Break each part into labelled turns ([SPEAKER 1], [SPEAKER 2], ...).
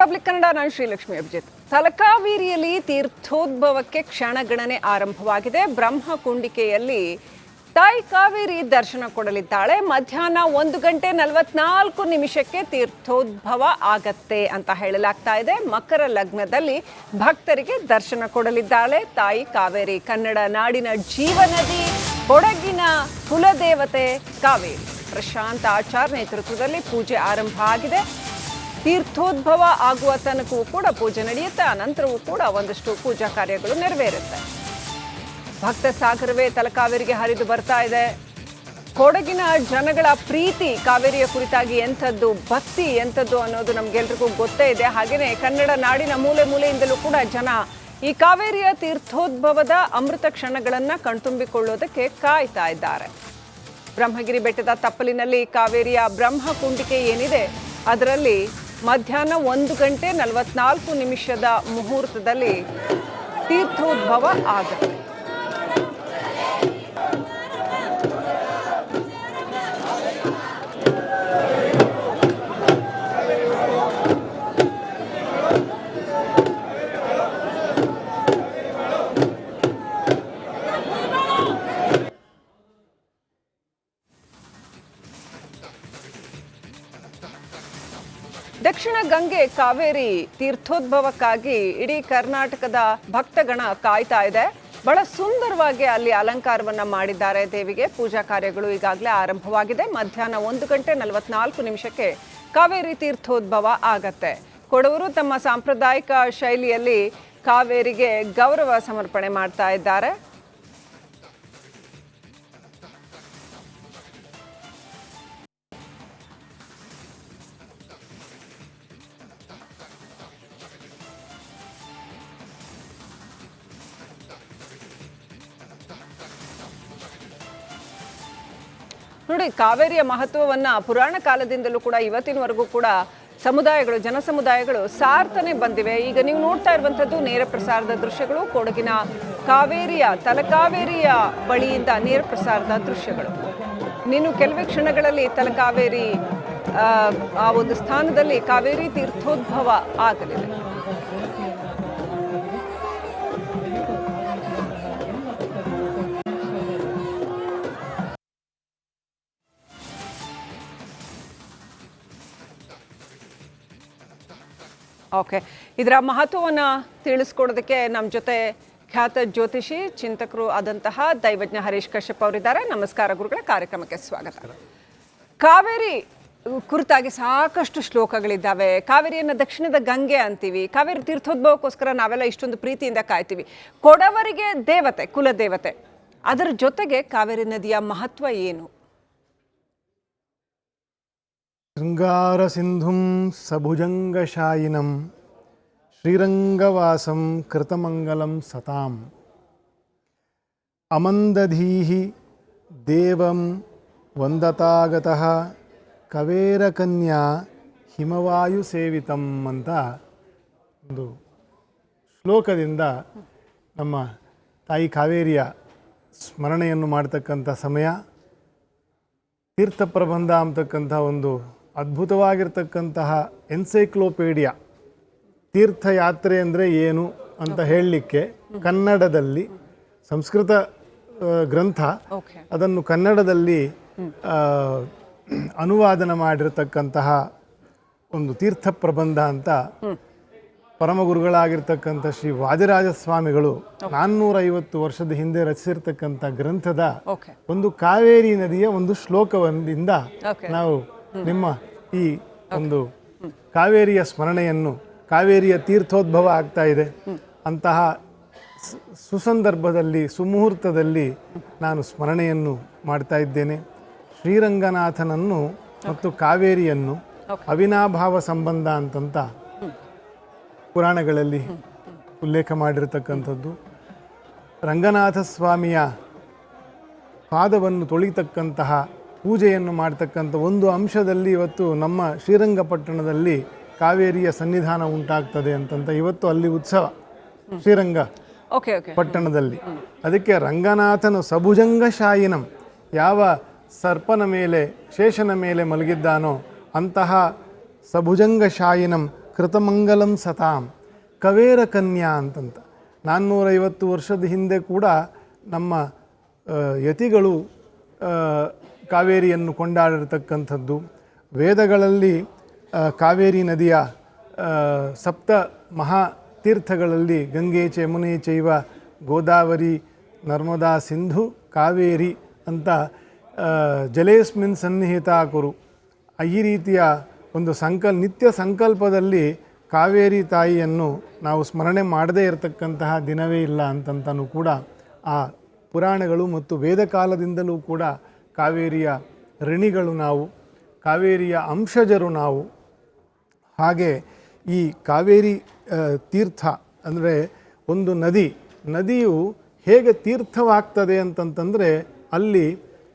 [SPEAKER 1] Republic Kannada, ನಾನು ಶ್ರೀಲಕ್ಷ್ಮಿ ಅಭಿಜಿತ್. ತಲಕಾವೇರಿಯಲ್ಲಿ ತೀರ್ಥೋದ್ಭವಕ್ಕೆ ಕ್ಷಣಗಣನೆ ಆರಂಭವಾಗಿದೆ. ಬ್ರಹ್ಮಕುಂಡಿಕೆಯಲ್ಲಿ ತಾಯಿ ಕಾವೇರಿ ದರ್ಶನ ಕೊಡಲಿದ್ದಾಳೆ. ಮಧ್ಯಾಹ್ನ 1:44 ತೀರ್ಥೋದ್ಭವ ಆಗತ್ತೆ ಅಂತ ಹೇಳಲಾಗ್ತಾ ಇದೆ. ಮಕರ ಲಗ್ನದಲ್ಲಿ ಭಕ್ತರಿಗೆ ದರ್ಶನ ಕೊಡಲಿದ್ದಾಳೆ ತಾಯಿ ಕಾವೇರಿ. ಕನ್ನಡ ನಾಡಿನ ಜೀವನದಿ, ಕೊಡಗಿನ ಕುಲದೇವತೆ ಕಾವೇರಿ. ಪ್ರಶಾಂತ ಆಚಾರ್ ನೇತೃತ್ವದಲ್ಲಿ ಪೂಜೆ ಆರಂಭ ಆಗಿದೆ. ತೀರ್ಥೋದ್ಭವ ಆಗುವ ತನಕವೂ ಕೂಡ ಪೂಜೆ ನಡೆಯುತ್ತೆ. ಅನಂತರವೂ ಕೂಡ ಒಂದಷ್ಟು ಪೂಜಾ ಕಾರ್ಯಗಳು ನೆರವೇರುತ್ತೆ. ಭಕ್ತ ಸಾಗರವೇ ತಲಕಾವೇರಿಗೆ ಹರಿದು ಬರ್ತಾ ಇದೆ. ಕೊಡಗಿನ ಜನಗಳ ಪ್ರೀತಿ ಕಾವೇರಿಯ ಕುರಿತಾಗಿ ಎಂಥದ್ದು, ಭಕ್ತಿ ಎಂಥದ್ದು ಅನ್ನೋದು ನಮಗೆಲ್ರಿಗೂ ಗೊತ್ತೇ ಇದೆ. ಹಾಗೆಯೇ ಕನ್ನಡ ನಾಡಿನ ಮೂಲೆ ಮೂಲೆಯಿಂದಲೂ ಕೂಡ ಜನ ಈ ಕಾವೇರಿಯ ತೀರ್ಥೋದ್ಭವದ ಅಮೃತ ಕ್ಷಣಗಳನ್ನು ಕಣ್ತುಂಬಿಕೊಳ್ಳೋದಕ್ಕೆ ಕಾಯ್ತಾ ಇದ್ದಾರೆ. ಬ್ರಹ್ಮಗಿರಿ ಬೆಟ್ಟದ ತಪ್ಪಲಿನಲ್ಲಿ ಕಾವೇರಿಯ ಬ್ರಹ್ಮಕುಂಡಿಕೆ ಏನಿದೆ ಅದರಲ್ಲಿ ಮಧ್ಯಾಹ್ನ 1:44 ಮುಹೂರ್ತದಲ್ಲಿ ತೀರ್ಥೋದ್ಭವ ಆಗುತ್ತೆ. ದಕ್ಷಿಣ ಗಂಗೆ ಕಾವೇರಿ ತೀರ್ಥೋದ್ಭವಕ್ಕಾಗಿ ಇಡೀ ಕರ್ನಾಟಕದ ಭಕ್ತಗಣ ಕಾಯ್ತಾ ಇದೆ. ಬಹಳ ಸುಂದರವಾಗಿ ಅಲ್ಲಿ ಅಲಂಕಾರವನ್ನ ಮಾಡಿದ್ದಾರೆ ದೇವಿಗೆ. ಪೂಜಾ ಕಾರ್ಯಗಳು ಈಗಾಗಲೇ ಆರಂಭವಾಗಿದೆ. ಮಧ್ಯಾಹ್ನ 1:44 ಕಾವೇರಿ ತೀರ್ಥೋದ್ಭವ ಆಗತ್ತೆ. ಕೊಡವರು ತಮ್ಮ ಸಾಂಪ್ರದಾಯಿಕ ಶೈಲಿಯಲ್ಲಿ ಕಾವೇರಿಗೆ ಗೌರವ ಸಮರ್ಪಣೆ ಮಾಡ್ತಾ ಇದ್ದಾರೆ. ನೋಡಿ, ಕಾವೇರಿಯ ಮಹತ್ವವನ್ನು ಪುರಾಣ ಕಾಲದಿಂದಲೂ ಕೂಡ ಇವತ್ತಿನವರೆಗೂ ಕೂಡ ಸಮುದಾಯಗಳು, ಜನಸಮುದಾಯಗಳು ಸಾರ್ತನೆ ಬಂದಿವೆ. ಈಗ ನೀವು ನೋಡ್ತಾ ಇರುವಂಥದ್ದು ನೇರ ಪ್ರಸಾರದ ದೃಶ್ಯಗಳು. ಕೊಡಗಿನ ಕಾವೇರಿಯ ತಲಕಾವೇರಿಯ ಬಳಿಯಿಂದ ನೇರ ಪ್ರಸಾರದ ದೃಶ್ಯಗಳು. ನೀನು ಕೆಲವೇ ಕ್ಷಣಗಳಲ್ಲಿ ತಲಕಾವೇರಿ ಆ ಒಂದು ಸ್ಥಾನದಲ್ಲಿ ಕಾವೇರಿ ತೀರ್ಥೋದ್ಭವ ಆಗಲಿದೆ. ಓಕೆ, ಇದರ ಮಹತ್ವವನ್ನು ತಿಳಿಸ್ಕೊಡೋದಕ್ಕೆ ನಮ್ಮ ಜೊತೆ ಖ್ಯಾತ ಜ್ಯೋತಿಷಿ, ಚಿಂತಕರು ಆದಂತಹ ದೈವಜ್ಞ ಹರೀಶ್ ಕಶ್ಯಪ್ ಅವರಿದ್ದಾರೆ. ನಮಸ್ಕಾರ ಗುರುಗಳ, ಕಾರ್ಯಕ್ರಮಕ್ಕೆ ಸ್ವಾಗತ. ಕಾವೇರಿ ಕುರಿತಾಗಿ ಸಾಕಷ್ಟು ಶ್ಲೋಕಗಳಿದ್ದಾವೆ. ಕಾವೇರಿಯನ್ನು ದಕ್ಷಿಣದ ಗಂಗೆ ಅಂತೀವಿ. ಕಾವೇರಿ ತೀರ್ಥೋದ್ಭವಕ್ಕೋಸ್ಕರ ನಾವೆಲ್ಲ ಇಷ್ಟೊಂದು ಪ್ರೀತಿಯಿಂದ ಕಾಯ್ತೀವಿ. ಕೊಡವರಿಗೆ ದೇವತೆ, ಕುಲದೇವತೆ. ಅದರ ಜೊತೆಗೆ ಕಾವೇರಿ ನದಿಯ ಮಹತ್ವ ಏನು?
[SPEAKER 2] ಶೃಂಗಾರ ಸಿಂಧುಂ ಸಭುಜಂಗಶಾಯಿನಂ ಶ್ರೀರಂಗವಾಸಂ ಕೃತಮಂಗಲಂ ಸತಾಂ ಅಮಂದಧೀಹಿ ದೇವಂ ವಂದತಾಗತಃ ಕವೇರಕನ್ಯಾ ಹಿಮವಾಯು ಸೇವಿತಂ ಅಂತ ಒಂದು ಶ್ಲೋಕದಿಂದ ನಮ್ಮ ತಾಯಿ ಕಾವೇರಿಯ ಸ್ಮರಣೆಯನ್ನು ಮಾಡ್ತಕ್ಕಂಥ ಸಮಯ. ತೀರ್ಥ ಪ್ರಬಂಧ ಅಂತಕ್ಕಂಥ ಒಂದು ಅದ್ಭುತವಾಗಿರ್ತಕ್ಕಂತಹ ಎನ್ಸೈಕ್ಲೋಪೀಡಿಯಾ, ತೀರ್ಥಯಾತ್ರೆ ಅಂದರೆ ಏನು ಅಂತ ಹೇಳಲಿಕ್ಕೆ ಕನ್ನಡದಲ್ಲಿ, ಸಂಸ್ಕೃತ ಗ್ರಂಥ, ಅದನ್ನು ಕನ್ನಡದಲ್ಲಿ ಅನುವಾದನ ಮಾಡಿರತಕ್ಕಂತಹ ಒಂದು ತೀರ್ಥ ಪ್ರಬಂಧ ಅಂತ ಪರಮಗುರುಗಳಾಗಿರ್ತಕ್ಕಂಥ ಶ್ರೀ ವಾದಿರಾಜ ಸ್ವಾಮಿಗಳು 450 ವರ್ಷದ ಹಿಂದೆ ರಚಿಸಿರ್ತಕ್ಕಂಥ ಗ್ರಂಥದ ಒಂದು ಕಾವೇರಿ ನದಿಯ ಒಂದು ಶ್ಲೋಕದಿಂದ ನಾವು ನಿಮ್ಮ ಈ ಒಂದು ಕಾವೇರಿಯ ಸ್ಮರಣೆಯನ್ನು, ಕಾವೇರಿಯ ತೀರ್ಥೋದ್ಭವ ಆಗ್ತಾ ಇದೆ ಅಂತಹ ಸುಸಂದರ್ಭದಲ್ಲಿ, ಸುಮುಹೂರ್ತದಲ್ಲಿ ನಾನು ಸ್ಮರಣೆಯನ್ನು ಮಾಡ್ತಾ ಇದ್ದೇನೆ. ಶ್ರೀರಂಗನಾಥನನ್ನು ಮತ್ತು ಕಾವೇರಿಯನ್ನು ಅವಿನಾಭಾವ ಸಂಬಂಧ ಅಂತಂತ ಪುರಾಣಗಳಲ್ಲಿ ಉಲ್ಲೇಖ ಮಾಡಿರತಕ್ಕಂಥದ್ದು. ರಂಗನಾಥ ಸ್ವಾಮಿಯ ಪಾದವನ್ನು ತೊಳಿತಕ್ಕಂತಹ ಪೂಜೆಯನ್ನು ಮಾಡ್ತಕ್ಕಂಥ ಒಂದು ಅಂಶದಲ್ಲಿ ಇವತ್ತು ನಮ್ಮ ಶ್ರೀರಂಗಪಟ್ಟಣದಲ್ಲಿ ಕಾವೇರಿಯ ಸನ್ನಿಧಾನ ಉಂಟಾಗ್ತದೆ ಅಂತಂತ ಇವತ್ತು ಅಲ್ಲಿ ಉತ್ಸವ ಶ್ರೀರಂಗ ಪಟ್ಟಣದಲ್ಲಿ. ಅದಕ್ಕೆ ರಂಗನಾಥನು ಸಭುಜಂಗಶಾಯಿನಂ, ಯಾವ ಸರ್ಪನ ಮೇಲೆ, ಶೇಷನ ಮೇಲೆ ಮಲಗಿದ್ದಾನೋ ಅಂತಹ ಸಭುಜಂಗಶಾಯಿನಂ ಕೃತಮಂಗಲಂ ಸತಾಂ ಕವೇರ ಕನ್ಯಾ ಅಂತಂತ 450 ವರ್ಷದ ಹಿಂದೆ ಕೂಡ ನಮ್ಮ ಯತಿಗಳು ಕಾವೇರಿಯನ್ನು ಕೊಂಡಾಡಿರ್ತಕ್ಕಂಥದ್ದು. ವೇದಗಳಲ್ಲಿ ಕಾವೇರಿ ನದಿಯ ಸಪ್ತ ಮಹಾತೀರ್ಥಗಳಲ್ಲಿ ಗಂಗೆ ಯಮುನೆ ಚೈವ ಗೋದಾವರಿ ನರ್ಮದಾ ಸಿಂಧು ಕಾವೇರಿ ಅಂತ ಜಲೇಸ್ಮಿನ್ ಸನ್ನಿಹಿತ ಕುರು, ಈ ರೀತಿಯ ಒಂದು ನಿತ್ಯ ಸಂಕಲ್ಪದಲ್ಲಿ ಕಾವೇರಿ ತಾಯಿಯನ್ನು ನಾವು ಸ್ಮರಣೆ ಮಾಡದೇ ಇರತಕ್ಕಂತಹ ದಿನವೇ ಇಲ್ಲ ಅಂತಂತನೂ ಕೂಡ ಆ ಪುರಾಣಗಳು ಮತ್ತು ವೇದ ಕಾಲದಿಂದಲೂ ಕೂಡ ಕಾವೇರಿಯ ಋಣಿಗಳು ನಾವು, ಕಾವೇರಿಯ ಅಂಶಜರು ನಾವು. ಹಾಗೆ ಈ ಕಾವೇರಿ ತೀರ್ಥ ಅಂದರೆ ಒಂದು ನದಿಯು ಹೇಗೆ ತೀರ್ಥವಾಗ್ತದೆ ಅಂತಂತಂದರೆ ಅಲ್ಲಿ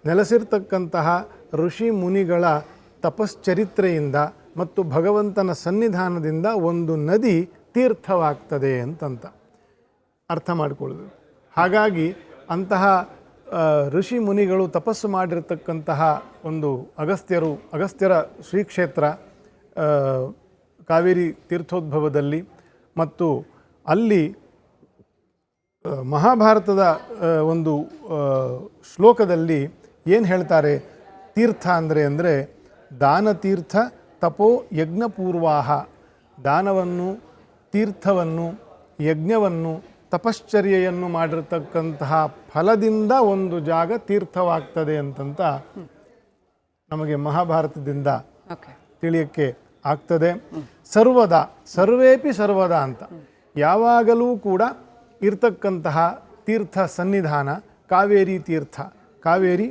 [SPEAKER 2] ನೆಲೆಸಿರ್ತಕ್ಕಂತಹ ಋಷಿ ಮುನಿಗಳ ತಪಶ್ಚರಿತ್ರೆಯಿಂದ ಮತ್ತು ಭಗವಂತನ ಸನ್ನಿಧಾನದಿಂದ ಒಂದು ನದಿ ತೀರ್ಥವಾಗ್ತದೆ ಅಂತಂತ ಅರ್ಥ ಮಾಡಿಕೊಳ್ಳಬೇಕು. ಹಾಗಾಗಿ ಅಂತಹ ಋಷಿ ಮುನಿಗಳು ತಪಸ್ಸು ಮಾಡಿರ್ತಕ್ಕಂತಹ ಒಂದು ಅಗಸ್ತ್ಯರ ಶ್ರೀಕ್ಷೇತ್ರ ಕಾವೇರಿ ತೀರ್ಥೋದ್ಭವದಲ್ಲಿ, ಮತ್ತು ಅಲ್ಲಿ ಮಹಾಭಾರತದ ಒಂದು ಶ್ಲೋಕದಲ್ಲಿ ಏನು ಹೇಳ್ತಾರೆ, ತೀರ್ಥ ಅಂದರೆ ದಾನತೀರ್ಥ ತಪೋ ಯಜ್ಞಪೂರ್ವಾಹ, ದಾನವನ್ನು, ತೀರ್ಥವನ್ನು, ಯಜ್ಞವನ್ನು, ತಪಶ್ಚರ್ಯೆಯನ್ನು ಮಾಡಿರ್ತಕ್ಕಂತಹ ಫಲದಿಂದ ಒಂದು ಜಾಗ ತೀರ್ಥವಾಗ್ತದೆ ಅಂತಂತ ನಮಗೆ ಮಹಾಭಾರತದಿಂದ ತಿಳಿಯಕ್ಕೆ ಆಗ್ತದೆ. ಸರ್ವೇಪಿ ಸರ್ವದ ಅಂತ ಯಾವಾಗಲೂ ಕೂಡ ಇರ್ತಕ್ಕಂತಹ ತೀರ್ಥ ಸನ್ನಿಧಾನ ಕಾವೇರಿ ತೀರ್ಥ, ಕಾವೇರಿ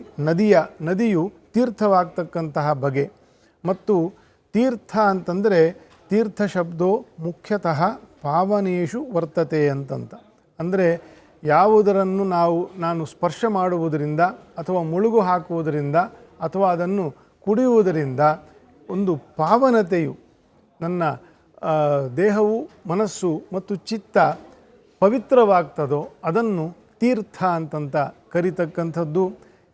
[SPEAKER 2] ನದಿಯು ತೀರ್ಥವಾಗ್ತಕ್ಕಂತಹ ಬಗೆ. ಮತ್ತು ತೀರ್ಥ ಅಂತಂದರೆ ತೀರ್ಥ ಶಬ್ದೋ ಮುಖ್ಯತಃ ಪಾವನೇಶು ವರ್ತತೆ ಅಂತಂತ, ಅಂದರೆ ಯಾವುದರನ್ನು ನಾನು ಸ್ಪರ್ಶ ಮಾಡುವುದರಿಂದ ಅಥವಾ ಮುಳುಗು ಹಾಕುವುದರಿಂದ ಅಥವಾ ಅದನ್ನು ಕುಡಿಯುವುದರಿಂದ ಒಂದು ಪಾವನತೆಯು ನನ್ನ ದೇಹವು, ಮನಸ್ಸು ಮತ್ತು ಚಿತ್ತ ಪವಿತ್ರವಾಗ್ತದೋ ಅದನ್ನು ತೀರ್ಥ ಅಂತಂತ ಕರಿತಕ್ಕಂಥದ್ದು.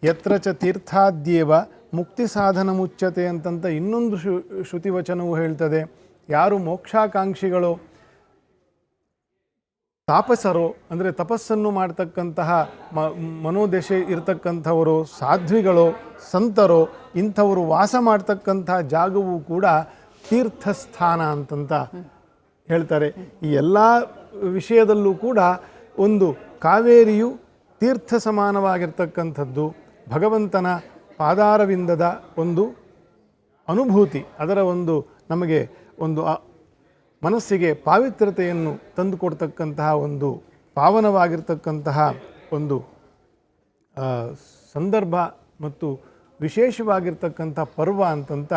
[SPEAKER 2] ಯತ್ರ ಚ ತೀರ್ಥಾದ್ಯೇವ ಮುಕ್ತಿ ಸಾಧನ ಮುಚ್ಚತೆ ಅಂತಂತ ಇನ್ನೊಂದು ಶ್ರುತಿವಚನವು ಹೇಳ್ತದೆ. ಯಾರು ಮೋಕ್ಷಾಕಾಂಕ್ಷಿಗಳೋ, ತಾಪಸರೋ ಅಂದರೆ ತಪಸ್ಸನ್ನು ಮಾಡ್ತಕ್ಕಂತಹ ಮನೋದಶೆ ಇರತಕ್ಕಂಥವರು, ಸಾಧ್ವಿಗಳೋ, ಸಂತರೋ, ಇಂಥವರು ವಾಸ ಮಾಡ್ತಕ್ಕಂತಹ ಜಾಗವೂ ಕೂಡ ತೀರ್ಥಸ್ಥಾನ ಅಂತಂತ ಹೇಳ್ತಾರೆ. ಈ ಎಲ್ಲ ವಿಷಯದಲ್ಲೂ ಕೂಡ ಒಂದು ಕಾವೇರಿಯು ತೀರ್ಥ ಸಮಾನವಾಗಿರ್ತಕ್ಕಂಥದ್ದು. ಭಗವಂತನ ಪಾದಾರವಿಂದದ ಒಂದು ಅನುಭೂತಿ, ಅದರ ಒಂದು ನಮಗೆ ಒಂದು ಮನಸ್ಸಿಗೆ ಪಾವಿತ್ರತೆಯನ್ನು ತಂದುಕೊಡ್ತಕ್ಕಂತಹ ಒಂದು ಪಾವನವಾಗಿರ್ತಕ್ಕಂತಹ ಒಂದು ಸಂದರ್ಭ ಮತ್ತು ವಿಶೇಷವಾಗಿರ್ತಕ್ಕಂಥ ಪರ್ವ ಅಂತಂತ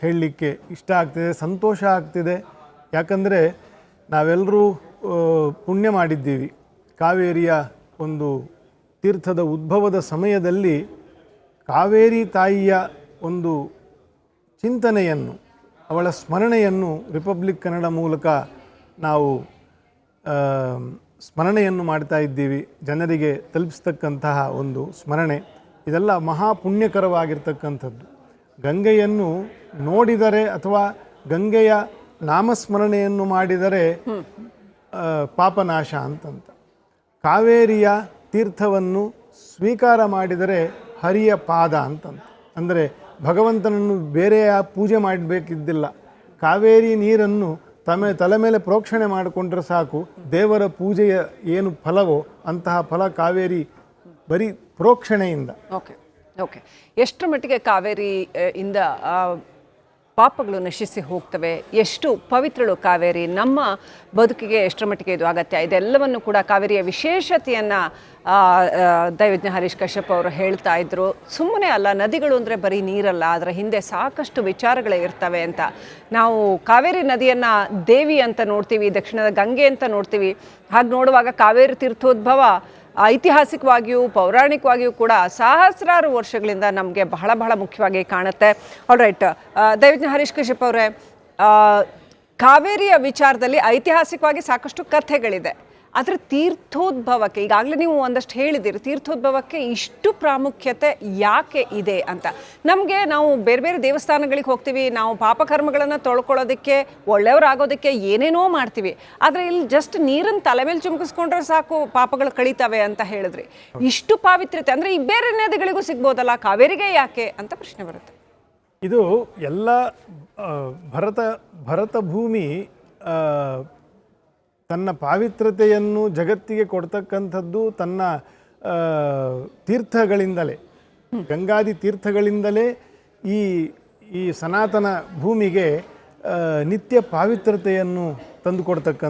[SPEAKER 2] ಹೇಳಲಿಕ್ಕೆ ಇಷ್ಟ ಆಗ್ತಿದೆ, ಸಂತೋಷ ಆಗ್ತಿದೆ. ಯಾಕಂದರೆ ನಾವೆಲ್ಲರೂ ಪುಣ್ಯ ಮಾಡಿದ್ದೀವಿ. ಕಾವೇರಿಯ ಒಂದು ತೀರ್ಥದ ಉದ್ಭವದ ಸಮಯದಲ್ಲಿ ಕಾವೇರಿ ತಾಯಿಯ ಒಂದು ಚಿಂತನೆಯನ್ನು, ಅವಳ ಸ್ಮರಣೆಯನ್ನು ರಿಪಬ್ಲಿಕ್ ಕನ್ನಡ ಮೂಲಕ ನಾವು ಸ್ಮರಣೆಯನ್ನು ಮಾಡ್ತಾ ಇದ್ದೀವಿ. ಜನರಿಗೆ ತಲುಪಿಸ್ತಕ್ಕಂತಹ ಒಂದು ಸ್ಮರಣೆ, ಇದೆಲ್ಲ ಮಹಾಪುಣ್ಯಕರವಾಗಿರ್ತಕ್ಕಂಥದ್ದು. ಗಂಗೆಯನ್ನು ನೋಡಿದರೆ ಅಥವಾ ಗಂಗೆಯ ನಾಮಸ್ಮರಣೆಯನ್ನು ಮಾಡಿದರೆ ಪಾಪನಾಶ ಅಂತಂತ, ಕಾವೇರಿಯ ತೀರ್ಥವನ್ನು ಸ್ವೀಕಾರ ಮಾಡಿದರೆ ಹರಿಯ ಪಾದ ಅಂತಂತ. ಅಂದರೆ ಭಗವಂತನನ್ನು ಬೇರೆಯ ಪೂಜೆ ಮಾಡಬೇಕಿದ್ದಿಲ್ಲ, ಕಾವೇರಿ ನೀರನ್ನು ತಲೆ ಮೇಲೆ ಪ್ರೋಕ್ಷಣೆ ಮಾಡಿಕೊಂಡ್ರೆ ಸಾಕು, ದೇವರ ಪೂಜೆಯ ಏನು ಫಲವೋ ಅಂತಹ ಫಲ ಕಾವೇರಿ ಬರೀ ಪ್ರೋಕ್ಷಣೆಯಿಂದ.
[SPEAKER 1] ಓಕೆ ಎಷ್ಟರ ಮಟ್ಟಿಗೆ ಕಾವೇರಿ ಇಂದ ಪಾಪಗಳು ನಶಿಸಿ ಹೋಗ್ತವೆ, ಎಷ್ಟು ಪವಿತ್ರಳು ಕಾವೇರಿ, ನಮ್ಮ ಬದುಕಿಗೆ ಎಷ್ಟರ ಮಟ್ಟಿಗೆ ಇದು ಅಗತ್ಯ, ಇದೆಲ್ಲವನ್ನು ಕೂಡ ಕಾವೇರಿಯ ವಿಶೇಷತೆಯನ್ನು ದೈವಜ್ಞ ಹರೀಶ್ ಕಶ್ಯಪ್ ಅವರು ಹೇಳ್ತಾ ಇದ್ರು. ಸುಮ್ಮನೆ ಅಲ್ಲ, ನದಿಗಳು ಅಂದರೆ ಬರೀ ನೀರಲ್ಲ, ಅದರ ಹಿಂದೆ ಸಾಕಷ್ಟು ವಿಚಾರಗಳೇ ಇರ್ತವೆ ಅಂತ. ನಾವು ಕಾವೇರಿ ನದಿಯನ್ನು ದೇವಿ ಅಂತ ನೋಡ್ತೀವಿ, ದಕ್ಷಿಣದ ಗಂಗೆ ಅಂತ ನೋಡ್ತೀವಿ. ಹಾಗೆ ನೋಡುವಾಗ ಕಾವೇರಿ ತೀರ್ಥೋದ್ಭವ ಐತಿಹಾಸಿಕವಾಗಿಯೂ ಪೌರಾಣಿಕವಾಗಿಯೂ ಕೂಡ ಸಹಸ್ರಾರು ವರ್ಷಗಳಿಂದ ನಮಗೆ ಬಹಳ ಬಹಳ ಮುಖ್ಯವಾಗಿ ಕಾಣುತ್ತೆ. ಆಲ್ರೈಟ್, ದೈವಜ್ಞ ಹರೀಶ್ ಕಶ್ಯಪ್ ಅವರೇ, ಕಾವೇರಿಯ ವಿಚಾರದಲ್ಲಿ ಐತಿಹಾಸಿಕವಾಗಿ ಸಾಕಷ್ಟು ಕಥೆಗಳಿದೆ. ಆದರೆ ತೀರ್ಥೋದ್ಭವಕ್ಕೆ ಈಗಾಗಲೇ ನೀವು ಒಂದಷ್ಟು ಹೇಳಿದ್ದೀರಿ, ತೀರ್ಥೋದ್ಭವಕ್ಕೆ ಇಷ್ಟು ಪ್ರಾಮುಖ್ಯತೆ ಯಾಕೆ ಇದೆ ಅಂತ. ನಮಗೆ ನಾವು ಬೇರೆ ಬೇರೆ ದೇವಸ್ಥಾನಗಳಿಗೆ ಹೋಗ್ತೀವಿ, ನಾವು ಪಾಪಕರ್ಮಗಳನ್ನು ತೊಳ್ಕೊಳ್ಳೋದಕ್ಕೆ, ಒಳ್ಳೆಯವರಾಗೋದಕ್ಕೆ ಏನೇನೋ ಮಾಡ್ತೀವಿ. ಆದರೆ ಇಲ್ಲಿ ಜಸ್ಟ್ ನೀರನ್ನು ತಲೆ ಮೇಲೆ ಚುಮಕಿಸ್ಕೊಂಡ್ರೆ ಸಾಕು ಪಾಪಗಳು ಕಳೀತವೆ ಅಂತ ಹೇಳಿದ್ರಿ. ಇಷ್ಟು ಪಾವಿತ್ರ್ಯತೆ ಅಂದರೆ ಈ ಬೇರೆ ನದಿಗಳಿಗೂ ಸಿಗ್ಬೋದಲ್ಲ, ಕಾವೇರಿಗೆ ಯಾಕೆ ಅಂತ ಪ್ರಶ್ನೆ ಬರುತ್ತೆ.
[SPEAKER 2] ಇದು ಎಲ್ಲ ಭರತ ಭೂಮಿ ತನ್ನ ಪಾವಿತ್ರತೆಯನ್ನು ಜಗತ್ತಿಗೆ ಕೊಡ್ತಕ್ಕಂಥದ್ದು ತನ್ನ ತೀರ್ಥಗಳಿಂದಲೇ, ಗಂಗಾದಿ ತೀರ್ಥಗಳಿಂದಲೇ ಈ ಸನಾತನ ಭೂಮಿಗೆ ನಿತ್ಯ ಪಾವಿತ್ರತೆಯನ್ನು ತಂದುಕೊಡ್ತಕ್ಕಂಥ